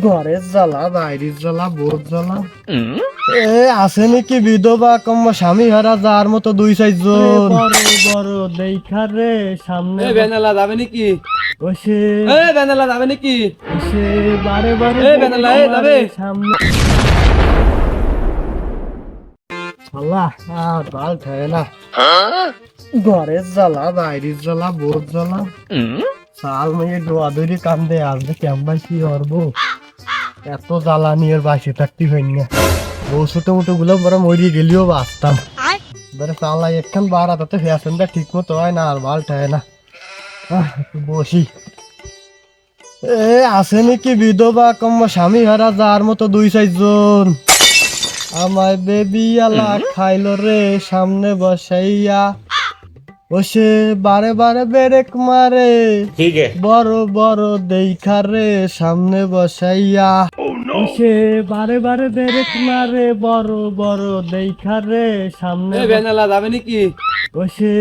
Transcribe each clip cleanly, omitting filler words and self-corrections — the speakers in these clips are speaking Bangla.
ঘরের জ্বালা বাইরের জ্বালা বোর জ্বালা এ আছে নাকি বিধবা কম স্বামী হারা যার মতো দুই চারজন বড় বড় দেখা রে সামনে বেনালা যাবে নাকি? বসে বেনালা যাবে নাকি? বসে বারে বারে বেনালা যাবে সামনে আল্লাহ আর বাল ঠায় না ঘরের জ্বালা বাইরের জ্বালা বোর জ্বালা সাল মেয়ে ডোয়া ধরে কান্দে আসবে কেমন কি করবো এত জ্বালানি আর বাসে থাকতে হয়নি না বউ ছোট মোটো গুলো বড় মরিয়ে গেলেও বাঁচতাম এবারে চালাই একখান বাড়া তাতে ফ্যাশনটা ঠিক মতো হয় না আর বাল ঠায় না একটু বসি এ আছে নাকি বিধবা কম স্বামী হারা যার মতো দুই চারজন আমায় বেবি আলা খাইলো রে সামনে বসাইয়া বসে বারে বারে বেরেক মারে বড় বড় দেখা রে সামনে বসাইয়া বসে বারে বারে বেরেক মারে বড় বড় দেখা রে সামনে বেনালা যাবে নাকি? বসে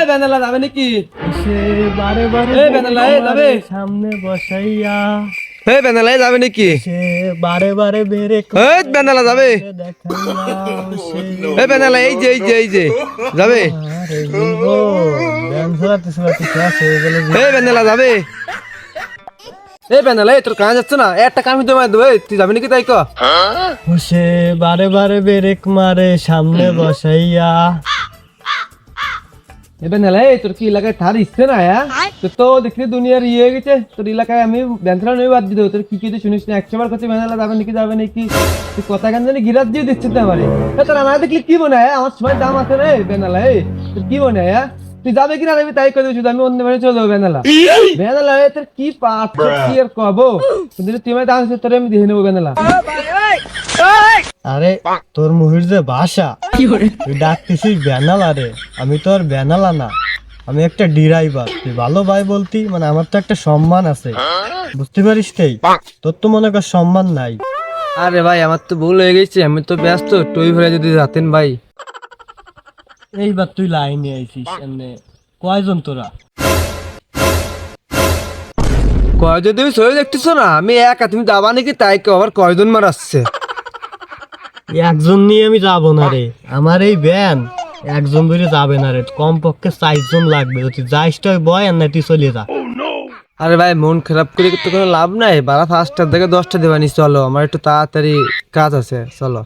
বেনালা যাবে নাকি? বসে বারে বারে বেনালা যাবে সামনে বসাইয়া বেনালা যাবে নাকি? সে বারে বারে বেরেক বেনালা যাবে দেখাইয়া বেনালা এই যে যাবে বেনালা যাবে বেনালা তোর কাজ যাচ্ছে না একটা কামি তোমায় দেবে তুই যাবি নাকি তাই সে বারে বারে বেরেক মারে সামনে বসাইয়া বেনালা তোর কি এলাকায় থার ইচ্ছে না তোর তো দেখলি দুনিয়ার ইয়ে হয়ে গেছে তোর এলাকায় আমি ব্যান্থরা নই বাদ দিতে তোর কি কি শুনিস না 100 বার কাছে বেনালা যাবে নাকি তুই কথা কেন জানি গিরাত দিয়ে দিচ্ছে তো আমারে তোর আমার দেখলি কি মনে হয় আমার সময় দাম আছে রে বেনালা তোর কি মনে হয় তুই যাবে কিনা আমি তাই করে শুধু আমি অন্য বাড়ি চলে যাবো বেনালা তোর কি পাঠ কি আর কবো কিন্তু তুই আমার দাম আছে তোর আমি দেখে নেবো বেনালা আরে তোর মুহির যে ভাষা তুই ডাকতেছিস বেনালা রে আমি তো আর বেনালা না আমি একটা ড্রাইভার তুই ভালো ভাই বলতি মানে আমার তো একটা সম্মান আছে বুঝতে পারিস তাই তোর তো মনে কর সম্মান নাই আরে ভাই আমার তো ভুল হয়ে গেছে আমি তো ব্যস্ত টই ভরে যদি যাতেন ভাই এইবার তুই লাইনে আইছিস এমনি কয়জন তোরা কয়জন তুমি সই দেখতেছ না আমি একা তুমি যাবা নাকি তাই আবার কয়জন মার আসছে একজন নিয়ে আমি যাবো না রে আমার এই ব্যান একজন ধরে যাবে না রে কমপক্ষে 4 জন লাগবে যদি যাইস তো বয় আর না তুই চলে যা আরে ভাই মন খারাপ করে তো কোনো লাভ নাই 5টার থেকে 10টা দেবানি চলো আমার একটু তাড়াতাড়ি কাজ আছে চলো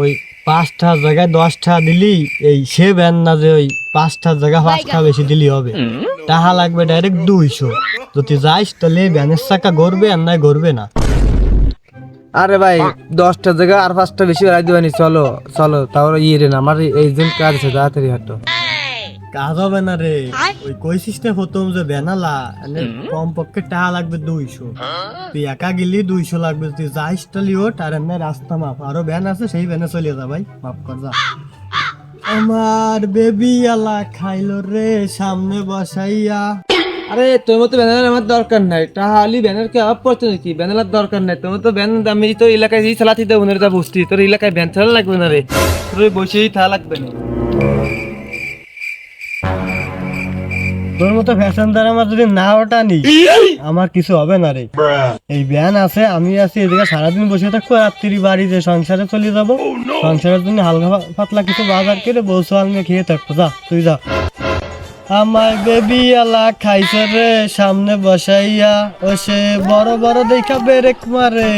ওই 5টা জায়গায় 10টা দিলি এই সে ব্যান না যে ওই 5টার জায়গায় 5টা বেশি দিলি হবে টাকা লাগবে ডাইরেক্ট 200 যদি যাইস তাহলে ব্যানের চাকা ঘুরবে আর নাই ঘুরবে না আরে ভাই 10টার জায়গায় আর 5টা বেশি বাড়াই দেবানি চলো তাহলে ইয়ে রে না আমার এজেন্ট কাজ আছে তাড়াতাড়ি হাঁটো কাজ হবে না রে ওই কইছিস না প্রথম যে বেনালা কমপক্ষে টাকা লাগবে 200 তুই একা গেলি 200 লাগবে তুই যাইস তাহলে ওট আর এমনি রাস্তা মাপ আরো ভ্যান আছে সেই ভ্যানে চলে যা ভাই মাফ কর যা আমার বেবি আলা খাইলো রে সামনে বসাইয়া আরে তোর মতো ব্যানার আমার দরকার নাই তাহলে ব্যানার কে আপ পড়ছে নাকি ব্যানার দরকার নাই তোমার তো ব্যান আমি তো এলাকায় যেই চালাতে দেবো না বুঝতি তোর এলাকায় ব্যান চালা লাগবে না রে তোর বসেই থা লাগবে না তোর মতো ফ্যাশনদার আমার যদি না ওঠানি আমার কিছু হবে না রে এই ব্যান আছে আমি আছি এদিকে সারাদিন বসে থাকবো রাত্রি বাড়ি যে সংসারে চলে যাবো সংসারের জন্য হালকা পাতলা কিছু বাজার করে বসে আলমে খেয়ে থাকবো যা তুই যা আমার বেবি আলা খাইছে রে সামনে বসাইয়া ও সে বড় বড় দেখা বেরেক মারে